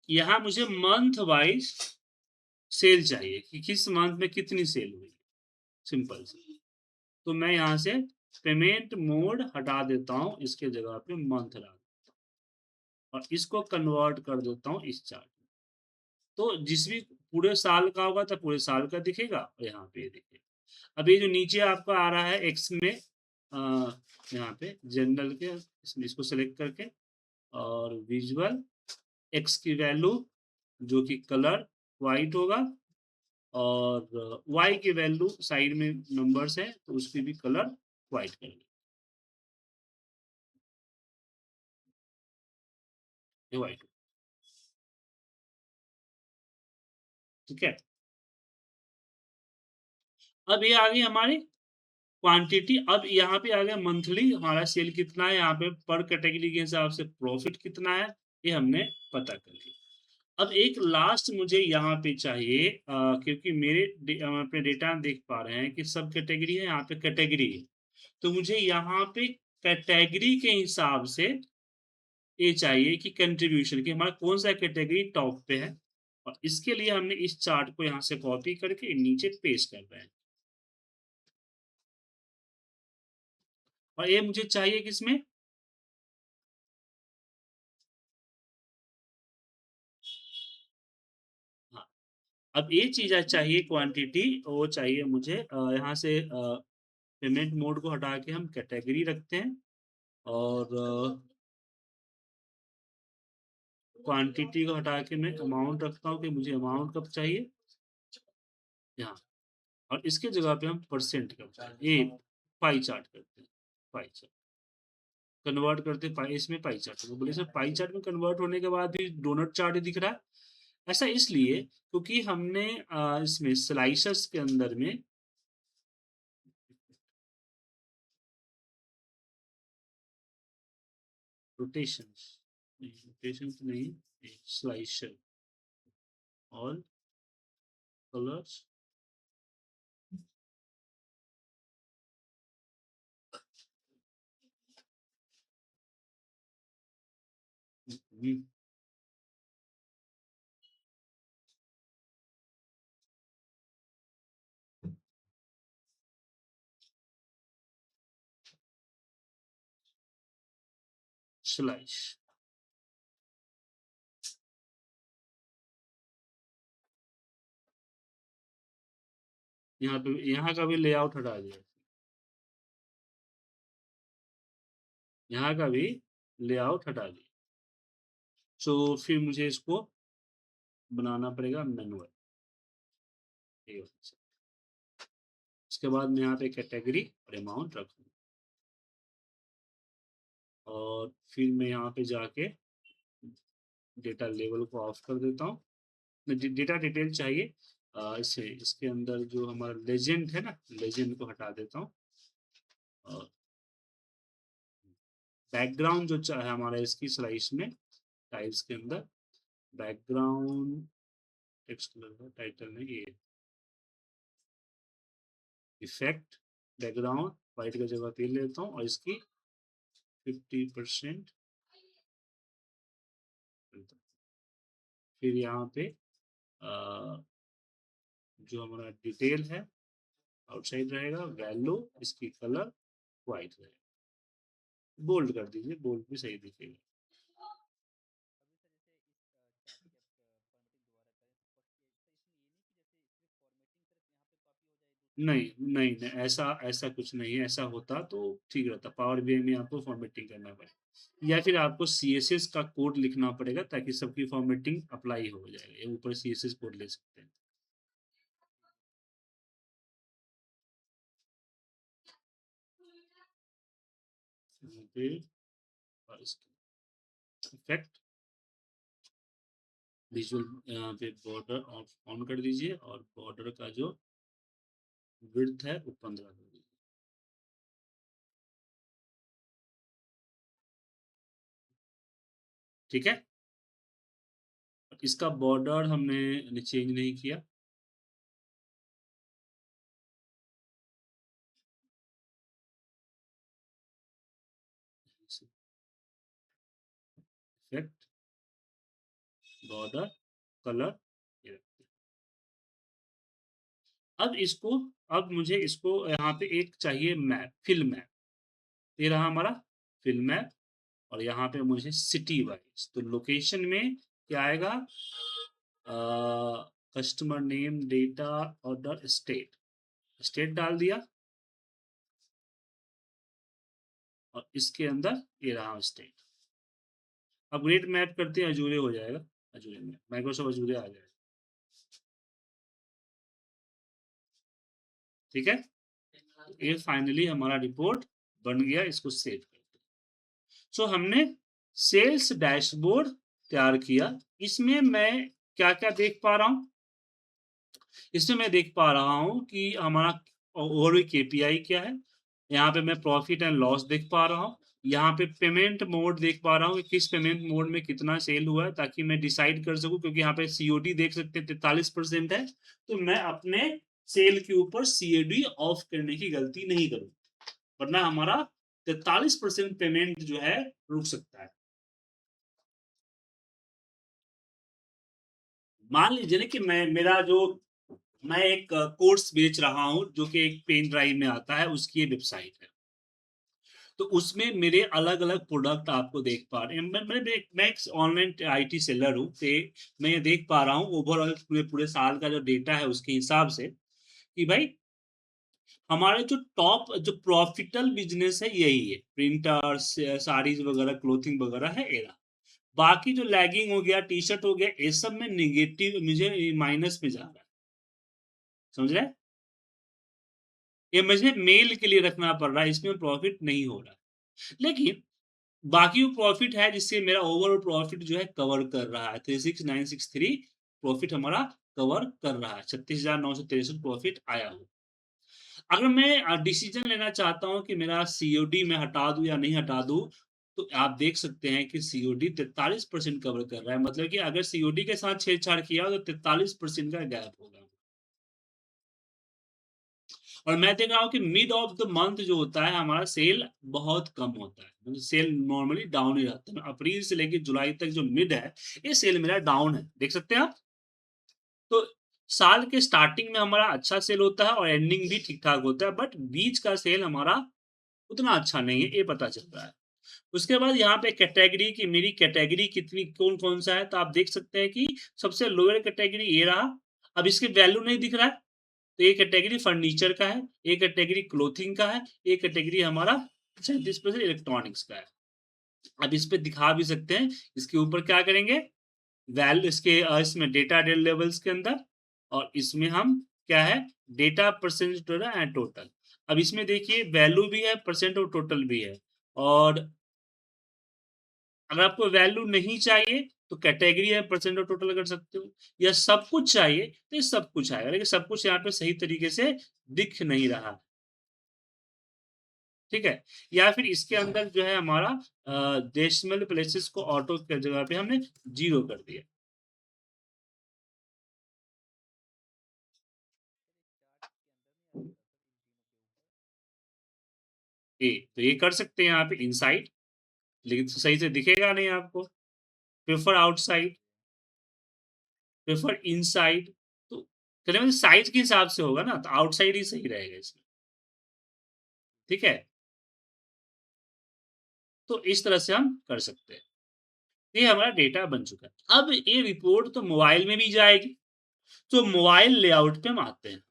यहाँ मुझे मंथ वाइज सेल चाहिए कि किस मंथ में कितनी सेल हुई, सिंपल सी। तो मैं यहाँ से पेमेंट मोड हटा देता हूँ, इसके जगह पे मंथ ला, और इसको कन्वर्ट कर देता हूँ इस चार्ट में। तो जिस भी पूरे साल का होगा तो पूरे साल का दिखेगा और यहाँ पे ये दिखेगा। अब ये जो नीचे आपका आ रहा है एक्स में यहाँ पे जनरल के इसमें इसको सेलेक्ट करके और विजुअल एक्स की वैल्यू जो कि कलर वाइट होगा और वाई की वैल्यू साइड में नंबर्स है तो उसकी भी कलर वाइट कर देंगे, ये वाइट। ठीक है, अब ये आ गई हमारी क्वांटिटी। अब यहाँ पे आ गया मंथली हमारा सेल कितना है, यहाँ पे पर कैटेगरी के हिसाब से प्रॉफिट कितना है, ये हमने पता कर लिया। अब एक लास्ट मुझे यहाँ पे चाहिए क्योंकि मेरे अपने डेटा में देख पा रहे हैं कि सब कैटेगरी है, यहाँ पे कैटेगरी है, तो मुझे यहाँ पे कैटेगरी के हिसाब से ये चाहिए कि कंट्रीब्यूशन की हमारा कौन सा कैटेगरी टॉप पे है, और इसके लिए हमने इस चार्ट को यहाँ से कॉपी करके नीचे पेस्ट कर रहे हैं। और ये मुझे चाहिए किसमें, हाँ, अब ये चीज़ चाहिए क्वांटिटी, वो चाहिए मुझे यहाँ से पेमेंट मोड को हटा के हम कैटेगरी रखते हैं और क्वांटिटी को हटा के मैं अमाउंट रखता हूँ कि मुझे अमाउंट कब चाहिए यहाँ, और इसके जगह पे हम परसेंट करते हैं, ये पाई चार्ट करते हैं, पाई चार्ट कन्वर्ट करते हैं पाई, इसमें पाई चार्ट तो बोले सर पाई चार्ट में कन्वर्ट होने के बाद भी डोनट चार्ट ही दिख रहा है। ऐसा इसलिए क्योंकि हमने इसमें स्लाइसर्स के अंदर में रोटेशन रोटेशन नहीं, स्लाइसर ऑल कलर्स स्लाइस, यहाँ पे यहाँ का भी लेआउट हटा दिया, यहाँ का भी लेआउट हटा दिया, तो फिर मुझे इसको बनाना पड़ेगा मैनुअल। उसके बाद मैं यहाँ पे कैटेगरी और अमाउंट रखूँ और फिर मैं यहाँ पे जाके डेटा लेवल को ऑफ कर देता हूँ। डेटा डिटेल चाहिए इसे इसके अंदर जो हमारा लेजेंड है ना, लेजेंड को हटा देता हूँ और बैकग्राउंड जो है हमारा इसकी स्लाइस में टाइल्स के अंदर बैकग्राउंड टेक्स्ट कलर का टाइटल में ये इफेक्ट बैकग्राउंड वाइट का जगह पे लेता हूँ और इसकी 50% फिर यहाँ पे जो हमारा डिटेल है आउटसाइड रहेगा, वैल्यू इसकी कलर वाइट रहेगा, बोल्ड कर दीजिए, बोल्ड भी सही दिखेगा। नहीं नहीं नहीं, ऐसा ऐसा कुछ नहीं है, ऐसा होता तो ठीक रहता, पावर बीआई में आपको फॉर्मेटिंग करना पड़ेगा या फिर आपको सीएसएस का कोड लिखना पड़ेगा ताकि सबकी फॉर्मेटिंग अप्लाई हो जाएगा, ये ऊपर सीएसएस कोड ले सकते हैं। इफेक्ट विजुअल यहाँ पे बॉर्डर ऑन कर दीजिए और बॉर्डर का जो विड्थ है वो 15 कर दीजिए। ठीक है, इसका बॉर्डर हमने चेंज नहीं किया, इफेक्ट बॉर्डर कलर, अब इसको, अब मुझे इसको यहाँ पे एक चाहिए मैप, फिल मैप, ये रहा हमारा फिल मैप और यहाँ पे मुझे सिटी वाइज, तो लोकेशन में क्या आएगा, customer name, data, order, state, state डाल दिया और इसके अंदर ये रहा स्टेट। अब रेट मैप करते हैं, अजूरे हो जाएगा, अजूरे में माइक्रोसॉफ्ट अजूरे आ जाएगा। ठीक है, ये फाइनली हमारा रिपोर्ट बन गया, इसको सेव करते हैं। सो हमने सेल्स डैशबोर्ड तैयार किया। इसमें मैं क्या क्या देख पा रहा हूँ, इसमें मैं देख पा रहा हूँ कि हमारा ओवरऑल केपीआई क्या है, यहाँ पे मैं प्रॉफिट एंड लॉस देख पा रहा हूँ, यहाँ पे पेमेंट मोड देख पा रहा हूँ कि किस पेमेंट मोड में कितना सेल हुआ है, ताकि मैं डिसाइड कर सकूं, क्योंकि यहाँ पे सीओडी देख सकते हैं 43% है, तो मैं अपने सेल के ऊपर सीओडी ऑफ करने की गलती नहीं करूँ, वरना हमारा 43% पेमेंट जो है रुक सकता है। मान लीजिए ना कि मैं एक कोर्स बेच रहा हूँ जो कि एक पेन ड्राइव में आता है, उसकी ये वेबसाइट है, तो उसमें मेरे अलग अलग प्रोडक्ट आपको देख पा रहे हैं। मैं एक ऑनलाइन आईटी सेलर हूँ, तो मैं ये देख पा रहा हूँ ओवरऑल पूरे पूरे साल का जो डेटा है उसके हिसाब से कि भाई हमारे जो टॉप जो प्रॉफिटेबल बिजनेस है यही है, प्रिंटर, साड़ीज वगैरह, क्लोथिंग वगैरह है एरा। बाकी जो लैगिंग हो गया, टी शर्ट हो गया, ये सब में निगेटिव, मुझे माइनस में जा रहा है, समझ रहे हैं? ये मुझे मेल के लिए रखना पड़ रहा है, इसमें प्रॉफिट नहीं हो रहा है। लेकिन बाकी वो प्रॉफिट है जिससे मेरा ओवरऑल प्रॉफिट जो है कवर कर रहा है, 36963 प्रॉफिट हमारा कवर कर रहा है, 36,963 प्रॉफिट आया हो। अगर मैं डिसीजन लेना चाहता हूं कि मेरा सीओडी में हटा दूं या नहीं हटा दूं, तो आप देख सकते हैं कि सीओडी 43% कवर कर रहा है, मतलब कि अगर सीओडी के साथ छेड़छाड़ किया तो 43% का गैप होगा। और मैं देख रहा हूँ कि मिड ऑफ द मंथ जो होता है हमारा सेल बहुत कम होता है, मतलब सेल नॉर्मली डाउन ही रहता है। अप्रैल से लेकर जुलाई तक जो मिड है, ये सेल मेरा डाउन है, देख सकते हैं आप। तो साल के स्टार्टिंग में हमारा अच्छा सेल होता है और एंडिंग भी ठीक ठाक होता है, बट बीच का सेल हमारा उतना अच्छा नहीं है, ये पता चल रहा है। उसके बाद यहाँ पे कैटेगरी की, मेरी कैटेगरी कितनी, कौन कौन सा है, तो आप देख सकते हैं कि सबसे लोअर कैटेगरी ये रहा। अब इसकी वैल्यू नहीं दिख रहा है, तो ये कैटेगरी फर्नीचर का है, ये कैटेगरी क्लोथिंग का है, ये कैटेगरी हमारा 37% इलेक्ट्रॉनिक्स का है। अब इस पे दिखा भी सकते हैं, इसके ऊपर क्या करेंगे, वैल्यू इसके इसमें डेटा लेवल्स के अंदर, और इसमें हम क्या है, डेटा परसेंट एंड टोटल। अब इसमें देखिए वैल्यू भी है, परसेंट और टोटल भी है। और अगर आपको वैल्यू नहीं चाहिए तो कैटेगरी है, परसेंट और टोटल कर सकते हो, या सब कुछ चाहिए तो ये सब कुछ आएगा, लेकिन सब कुछ यहाँ पे सही तरीके से दिख नहीं रहा। ठीक है, या फिर इसके अंदर जो है हमारा डेसिमल प्लेसेस को ऑटो की जगह पे हमने 0 कर दिया। ये तो ये कर सकते हैं यहाँ पे इनसाइड, लेकिन सही से दिखेगा नहीं आपको। प्रेफर आउटसाइड, प्रेफर इनसाइड, तो चलिए मतलब साइज के हिसाब से होगा ना, तो आउटसाइड ही सही रहेगा इसमें। ठीक है, तो इस तरह से हम कर सकते हैं। ये हमारा डेटा बन चुका है। अब ये रिपोर्ट तो मोबाइल में भी जाएगी, तो मोबाइल लेआउट पे हम आते हैं।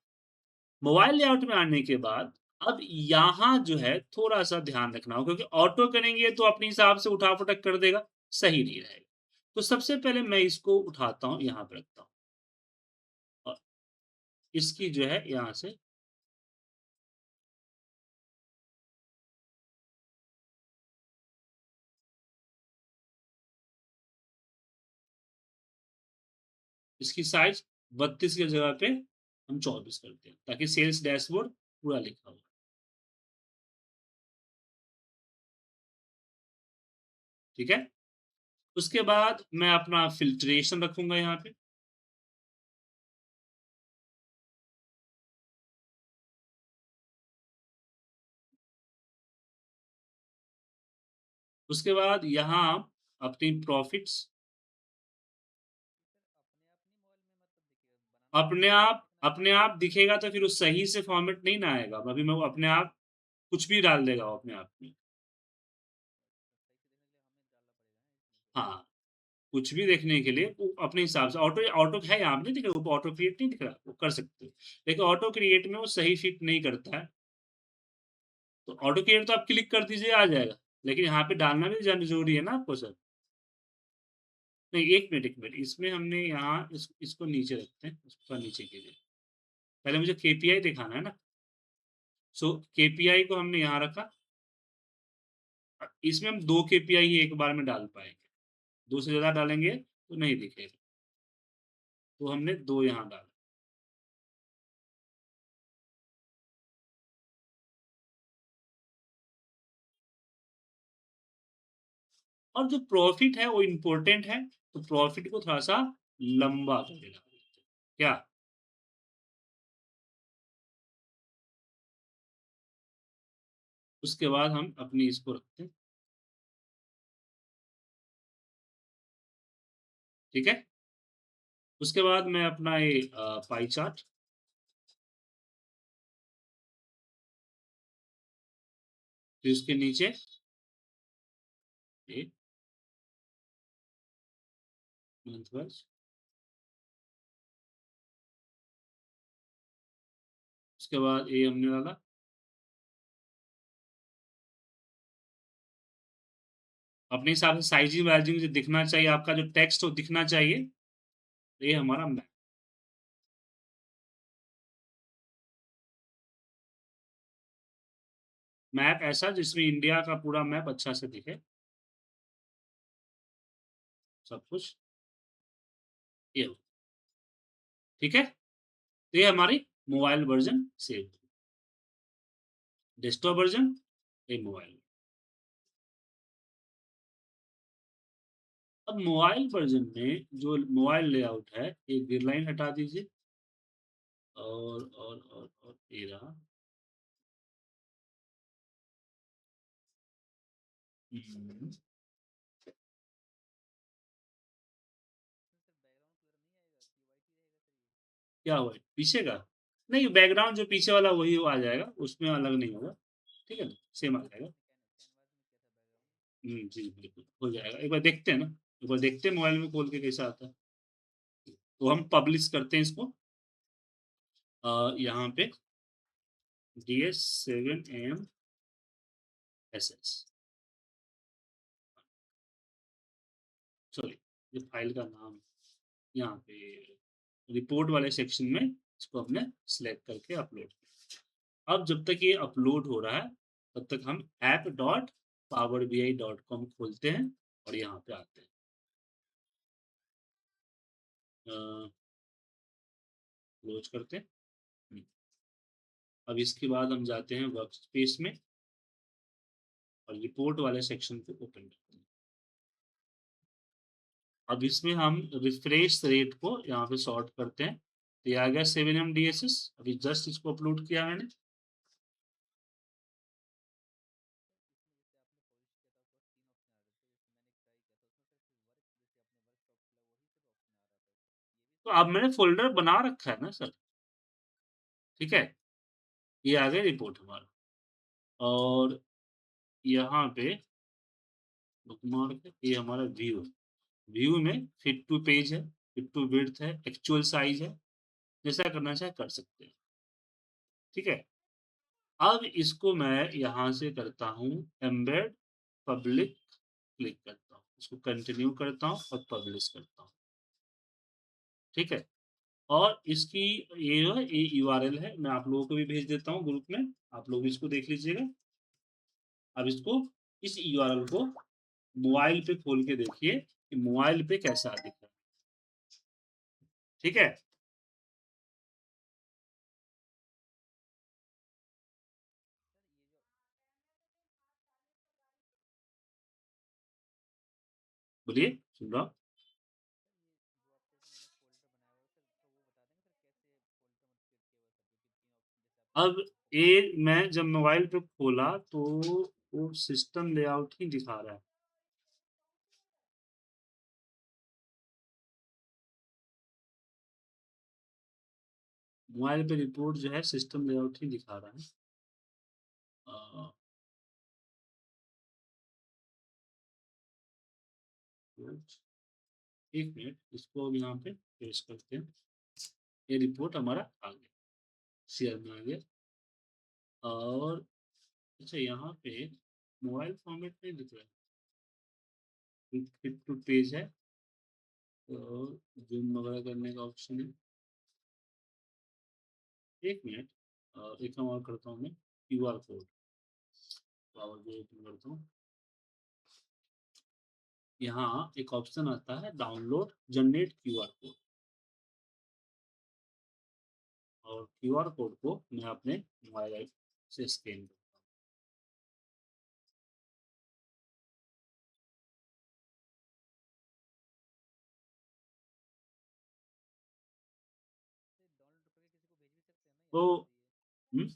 मोबाइल लेआउट में आने के बाद अब यहाँ जो है थोड़ा सा ध्यान रखना होगा, क्योंकि ऑटो करेंगे तो अपने हिसाब से उठा पटक कर देगा, सही नहीं रहेगा। तो सबसे पहले मैं इसको उठाता हूँ, यहाँ पे रखता हूँ, और इसकी जो है यहाँ से इसकी साइज 32 की जगह पे हम 24 करते हैं, ताकि सेल्स डैशबोर्ड पूरा लिखा हो। ठीक है, उसके बाद मैं अपना फिल्ट्रेशन रखूंगा यहाँ पे। उसके बाद यहाँ अपनी प्रॉफिट्स अपने आप दिखेगा, तो फिर उस सही से फॉर्मेट नहीं ना आएगा, अभी मैं वो अपने आप कुछ भी डाल देगा वो अपने आप में। हाँ, कुछ भी देखने के लिए वो अपने हिसाब से ऑटो ऑटो है यहाँ पे नहीं दिख रहा, ऊपर ऑटो क्रिएट नहीं दिख रहा, वो कर सकते हो। लेकिन ऑटो क्रिएट में वो सही फिट नहीं करता है, तो ऑटो क्रिएट तो आप क्लिक कर दीजिए आ जाएगा, लेकिन यहाँ पे डालना भी ज़रूरी है ना आपको सर। नहीं, 1 मिनट, इसमें हमने यहाँ इसको नीचे रखते हैं, उसको नीचे कीजिए। पहले मुझे केपीआई दिखाना है ना, सो केपीआई को हमने यहाँ रखा। इसमें हम 2 केपीआई ही एक बार में डाल पाएँगे, 2 से ज़्यादा डालेंगे तो नहीं दिखेगा, तो हमने 2 यहाँ डाला। और जो प्रॉफिट है वो इम्पोर्टेंट है, तो प्रॉफिट को थोड़ा-सा लंबा करके डाल देते हैं। क्या? उसके बाद हम अपनी इसको रखते हैं, ठीक है? उसके बाद मैं अपना ये पाई चार्ट, फिर उसके नीचे ये मंथ वाइज़, उसके बाद ये हमने डाला, अपने हिसाब से साइज़िंग वाइज़िंग जो दिखना चाहिए, आपका जो टेक्स्ट हो दिखना चाहिए, तो ये हमारा मैप ऐसा जिसमें इंडिया का पूरा मैप अच्छा से दिखे, सब कुछ, ये हो, ठीक है? तो ये हमारी mobile version save, desktop version, ये मोबाइल। अब मोबाइल वर्ज़न में जो मोबाइल लेआउट है, ये ग्रिड लाइन हटा दीजिए और ये रहा। हुँ, क्या हुआ है? पीछे का? नहीं, बैकग्राउंड जो पीछे वाला वही वो आ जाएगा, उसमें अलग नहीं होगा, ठीक है ना? सेम आ जाएगा। जी, बिल्कुल, हो जाएगा। एक बार देखते हैं ना, एक बार देखते हैं मोबाइल में खोल के कैसा आता है। तो हम पब्लिश करते हैं इसको यहाँ पे DS7M SS, सॉरी, ये फाइल का नाम यहाँ पे रिपोर्ट वाले सेक्शन में इसको हमने सेलेक्ट करके अपलोड किया। अब जब तक ये अपलोड हो रहा है, तब तक हम app.powerbi.com खोलते हैं और यहाँ पे आते हैं। क्लोज करते हैं। अब इसके बाद हम जाते हैं वर्क स्पेस में और रिपोर्ट वाले सेक्शन को ओपन करते हैं। अब इसमें हम रिफ्रेश रेट को यहाँ पे सॉर्ट करते हैं, तो ये आ गया 7MDSS, अभी जस्ट इसको अपलोड किया मैंने। तो अब मैंने फ़ोल्डर बना रखा है ना सर, ठीक है? ये आ गया रिपोर्ट हमारा और यहाँ पे बुकमार्क है, ये हमारा व्यू है। व्यू में फिट टू पेज है, फिट टू विड्थ है, एक्चुअल साइज़ है, जैसा करना चाहे कर सकते हैं, ठीक है? अब इसको मैं यहाँ से करता हूँ एम्बेड पब्लिक, क्लिक करता हूँ, इसको कंटिन्यू करता हूँ और पब्लिश करता हूँ, ठीक है? और इसकी ये जो है ये यूआरएल है, मैं आप लोगों को भी भेज देता हूँ ग्रुप में, आप लोग भी इसको देख लीजिएगा। अब इसको इस यूआरएल को मोबाइल पे खोल के देखिए कि मोबाइल पे कैसा दिख रहा है, ठीक है? बोलिए, सुन रहा हूँ। अब ये मैं जब मोबाइल पे खोला तो वो सिस्टम लेआउट ही दिखा रहा है। मोबाइल पे रिपोर्ट जो है सिस्टम लेआउट ही दिखा रहा है। अ, एक मिनट, इसको अब यहाँ पे पेस्ट करते हैं। ये रिपोर्ट हमारा आ गया, शेयर में आ गया। और अच्छा, यहाँ पे मोबाइल फॉर्मेट नहीं दिख रहा है, फिट टू पेज है, तो जूम वगैरह करने का ऑप्शन है। एक मिनट, एक काम और करता हूँ मैं, QR कोड पावर जो ओपन करता हूँ। यहाँ एक ऑप्शन आता है डाउनलोड जनरेट QR कोड, और QR कोड को मैं अपने मोबाइल ऐप से स्कैन करता हूँ। तो हम्म,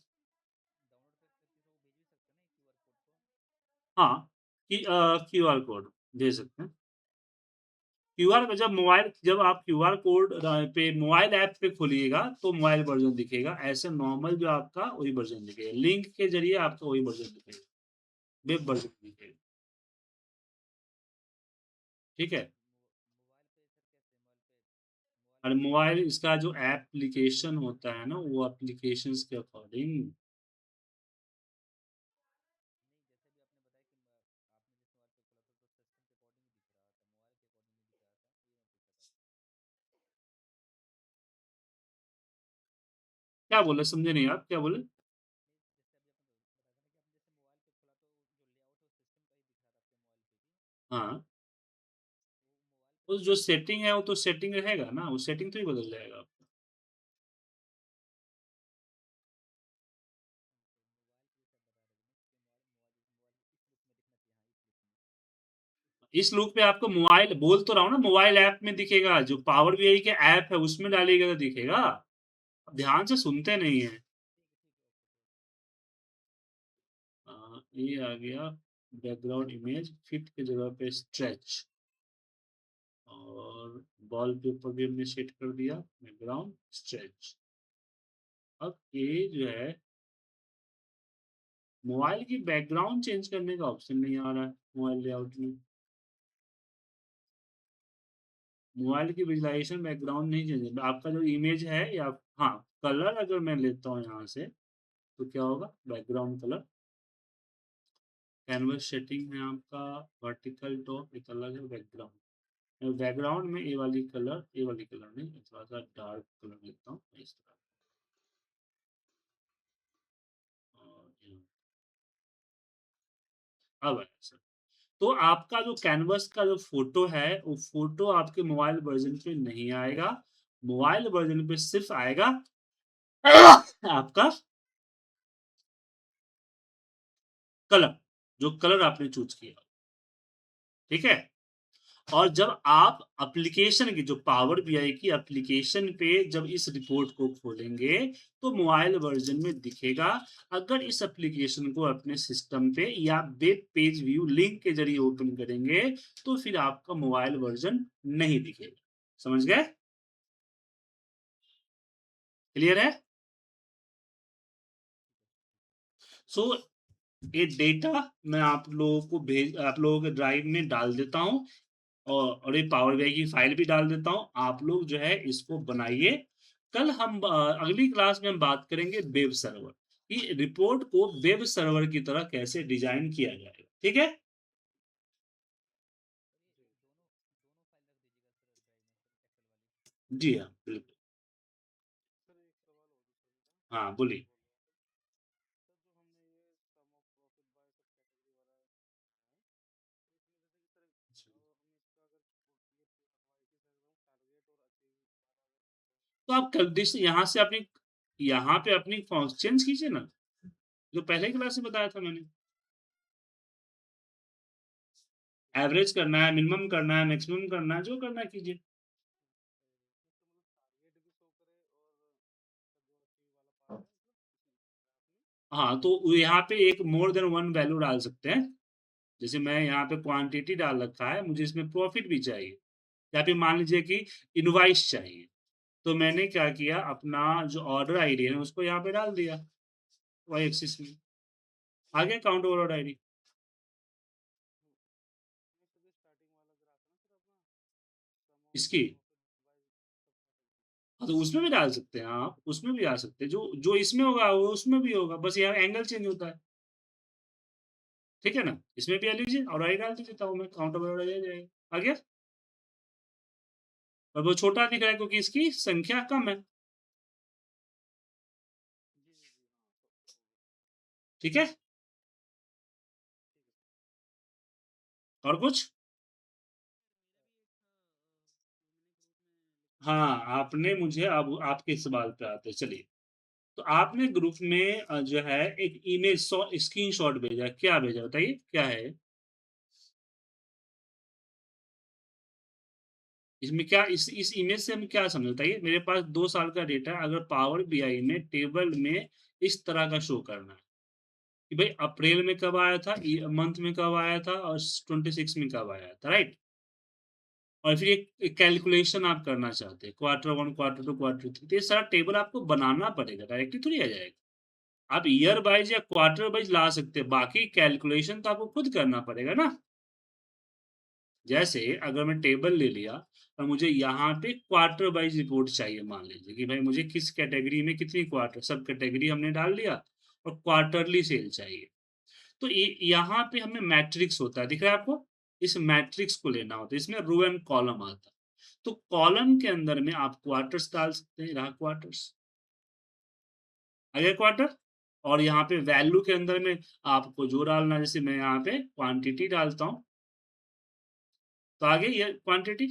हाँ, QR कोड दे सकते हैं। क्यूआर पे जब आप क्यूआर कोड पे मोबाइल ऐप पे खोलिएगा तो मोबाइल वर्जन दिखेगा, ऐसे नॉर्मल जो आपका वही वर्जन दिखेगा, लिंक के जरिए आपका वही वर्जन दिखेगा, वेब वर्जन दिखेगा। ठीक है, और मोबाइल इसका जो एप्लीकेशन होता है ना, वो एप्लीकेशंस के अकॉर्डिंग। क्या बोले, समझे नहीं आप, क्या बोले? हाँ, उस जो सेटिंग है वो तो सेटिंग रहेगा ना, वो सेटिंग तो ही बदल जाएगा। इस लुक पे आपको मोबाइल, बोल तो रहा हूँ ना, मोबाइल ऐप में दिखेगा, जो पावर बीआई के ऐप है उसमें डालिएगा तो दिखेगा। ध्यान से सुनते नहीं है। ये आ गया बैकग्राउंड इमेज, फिट की जगह पे स्ट्रेच, और वॉल पेपर भी हमने सेट कर दिया बैकग्राउंड स्ट्रेच। अब ये जो है, मोबाइल की बैकग्राउंड चेंज करने का ऑप्शन नहीं आ रहा है मोबाइल लेआउट में। मोबाइल की विजुलाइजेशन बैकग्राउंड नहीं चेंज, आपका जो इमेज है या, हाँ, कलर अगर मैं लेता हूँ यहाँ से, तो क्या होगा, बैकग्राउंड कलर, कैनवस सेटिंग है आपका, वर्टिकल टॉप एक अलग है, बैकग्राउंड, बैकग्राउंड में ये वाली कलर नहीं, थोड़ा सा डार्क कलर लेता हूँ इस तरह। और अब है सर, तो आपका जो कैनवस का जो फोटो है, वो फोटो आपके मोबाइल वर्जन पे नहीं आएगा। मोबाइल वर्जन पे सिर्फ आएगा आपका कलर, जो कलर आपने चूज किया। ठीक है, और जब आप एप्लीकेशन की, जो पावर बीआई की एप्लीकेशन पे जब इस रिपोर्ट को खोलेंगे तो मोबाइल वर्जन में दिखेगा। अगर इस एप्लीकेशन को अपने सिस्टम पे या वेब पेज व्यू लिंक के जरिए ओपन करेंगे तो फिर आपका मोबाइल वर्जन नहीं दिखेगा। समझ गए? क्लियर है? सो ये डेटा मैं आप लोगों के ड्राइव में डाल देता हूँ, और ये पावर बीआई की फाइल भी डाल देता हूँ। आप लोग जो है इसको बनाइए। कल हम अगली क्लास में हम बात करेंगे वेब सर्वर की, रिपोर्ट को वेब सर्वर की तरह कैसे डिजाइन किया जाएगा। ठीक है? जी हाँ, बिल्कुल। हाँ, बोलिए। तो आप कंडीशन यहाँ पे अपनी चेंज कीजिए ना, जो पहले क्लास में बताया था मैंने। एवरेज करना है, मिनिमम करना है, मैक्सिमम करना है, जो करना है कीजिए। हाँ, तो यहाँ पे एक मोर देन वन वैल्यू डाल सकते हैं। जैसे मैं यहाँ पे क्वांटिटी डाल रखा है, मुझे इसमें प्रॉफिट भी चाहिए, या फिर मान लीजिए कि इनवाइस चाहिए, तो मैंने क्या किया, अपना जो ऑर्डर आईडी है उसको यहाँ पे डाल दिया, वाई एक्सिस में आ गया काउंट ओवर ऑर्डर आईडी। इसकी? हाँ, तो उसमें भी डाल सकते हैं आप, उसमें भी डाल सकते हैं। जो जो इसमें होगा वो उसमें भी होगा, बस यहाँ एंगल चेंज होता है। ठीक है ना? इसमें भी डाल लीजिए और आई डाल दीजिए, तब हमें काउंटर बराबर आ जाएगा। आ गया? और वो छोटा दिख रहा है क्योंकि इसकी संख्या कम है। ठीक है? और कुछ? हाँ, आपने मुझे अब आपके सवाल पे आते हैं, चलिए। तो आपने ग्रुप में जो है एक इमेज स्क्रीनशॉट भेजा, क्या भेजा बताइए, क्या है? इसमें क्या इस इमेज से हम क्या समझे बताइए? मेरे पास 2 साल का डेटा है, अगर पावर बीआई में टेबल में इस तरह का शो करना है कि भाई अप्रैल में कब आया था, मंथ में कब आया था और 26 में कब आया था, राइट? और फिर एक कैलकुलेशन आप करना चाहते हैं, क्वार्टर 1, क्वार्टर 2, क्वार्टर 3, तो ये सारा टेबल आपको बनाना पड़ेगा, डायरेक्टली थोड़ी आ जाएगा। आप ईयर वाइज या क्वार्टर वाइज ला सकते हैं, बाकी कैलकुलेशन तो आपको खुद करना पड़ेगा ना। जैसे अगर मैं टेबल ले लिया और मुझे यहाँ पे क्वार्टर वाइज रिपोर्ट चाहिए, मान लीजिए कि भाई मुझे किस कैटेगरी में कितनी क्वार्टर, सब कैटेगरी हमने डाल लिया और क्वार्टरली सेल चाहिए। तो यहाँ पे हमें मैट्रिक्स होता है, दिख रहा है आपको? इस मैट्रिक्स को लेना होता है, इसमें रो एंड कॉलम आता है। तो कॉलम के अंदर में आप क्वार्टर्स डाल सकते हैं, रहा क्वार्टर्स, अगर क्वार्टर। और यहाँ पे वैल्यू के अंदर में आपको जो डालना है, जैसे मैं यहाँ पे क्वांटिटी डालता हूँ, तो आगे ये क्वांटिटी।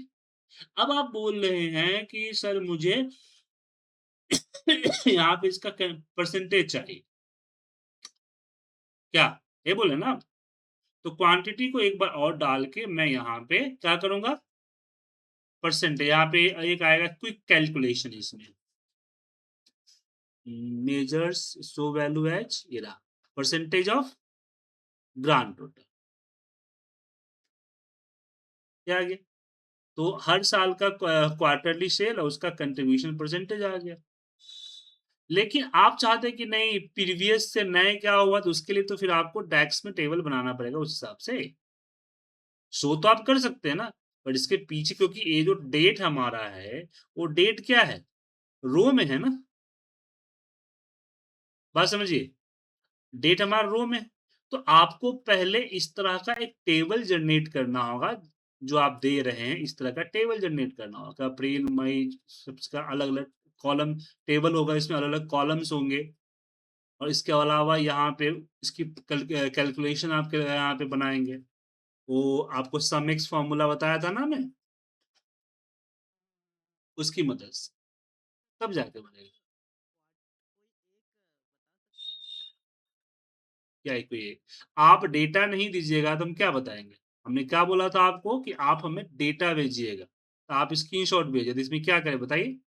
अब आप बोल रहे हैं कि सर मुझे यहाँ पे इसका परसेंटेज चाहिए, क्या ये बोले ना आप? तो क्वांटिटी को एक बार और डाल के मैं यहाँ पे क्या करूंगा, परसेंटेज, यहाँ पे एक आएगा क्विक कैलकुलेशन, इसमें मेजर्स शो वैल्यू एज, ये रहा परसेंटेज ऑफ ग्रांड टोटल, क्या आ गया? तो हर साल का क्वार्टरली सेल और उसका कंट्रीब्यूशन परसेंटेज आ गया। लेकिन आप चाहते हैं कि नहीं, प्रीवियस से नए क्या हुआ, तो उसके लिए तो फिर आपको डैक्स में टेबल बनाना पड़ेगा उस हिसाब से। शो तो आप कर सकते हैं ना, बट इसके पीछे क्योंकि ये जो डेट हमारा है, वो डेट क्या है, रो में है ना, बात समझिए। डेट हमारा रो में है। तो आपको पहले इस तरह का एक टेबल जनरेट करना होगा, जो आप दे रहे हैं इस तरह का टेबल जनरेट करना होगा, अप्रैल मई सबका अलग अलग कॉलम टेबल होगा, इसमें अलग अलग कॉलम्स होंगे। और इसके अलावा यहाँ पे इसकी कैलकुलेशन आपके यहाँ पे बनाएंगे। वो आपको सम एक्स फॉर्मूला बताया था ना मैं, उसकी मदद से तब जाके बनेगा। क्या है कोई आप डेटा नहीं दीजिएगा तो हम क्या बताएंगे? हमने क्या बोला था आपको कि आप हमें डेटा भेजिएगा, तो आप स्क्रीनशॉट भेजिए, तो इसमें क्या करें बताइए?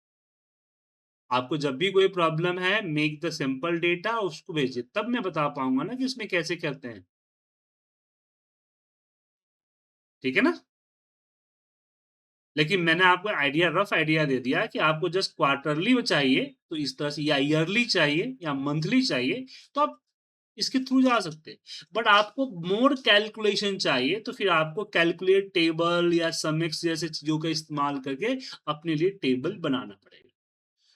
आपको जब भी कोई प्रॉब्लम है, मेक द सिंपल डेटा उसको भेजिए, तब मैं बता पाऊंगा ना कि उसमें कैसे करते हैं। ठीक है ना? लेकिन मैंने आपको आइडिया, रफ आइडिया दे दिया कि आपको जस्ट क्वार्टरली चाहिए तो इस तरह से, या ईयरली चाहिए या मंथली चाहिए, तो आप इसके थ्रू जा सकते हैं। बट आपको मोर कैलकुलेशन चाहिए तो फिर आपको कैलकुलेट टेबल या समिक्स जैसे चीजों का इस्तेमाल करके अपने लिए टेबल बनाना पड़ेगा।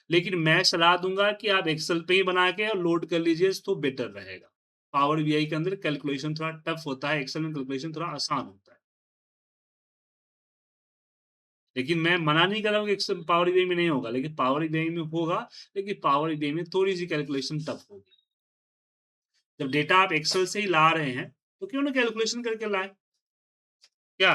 लेकिन मैं सलाह दूंगा कि आप एक्सेल पे ही बना के लोड कर लीजिए तो बेटर रहेगा। पावर बीआई के अंदर कैलकुलेशन थोड़ा टफ होता है, एक्सेल में कैलकुलेशन थोड़ा आसान होता है। लेकिन मैं मना नहीं कर रहा हूँ कि एक्सेल पावर बीआई में नहीं होगा, लेकिन पावर बीआई में होगा, लेकिन पावर बीआई में थोड़ी सी कैलकुलेशन टफ होगी। जब डेटा आप एक्सेल से ही ला रहे हैं तो क्यों ना कैलकुलेशन करके लाए, क्या?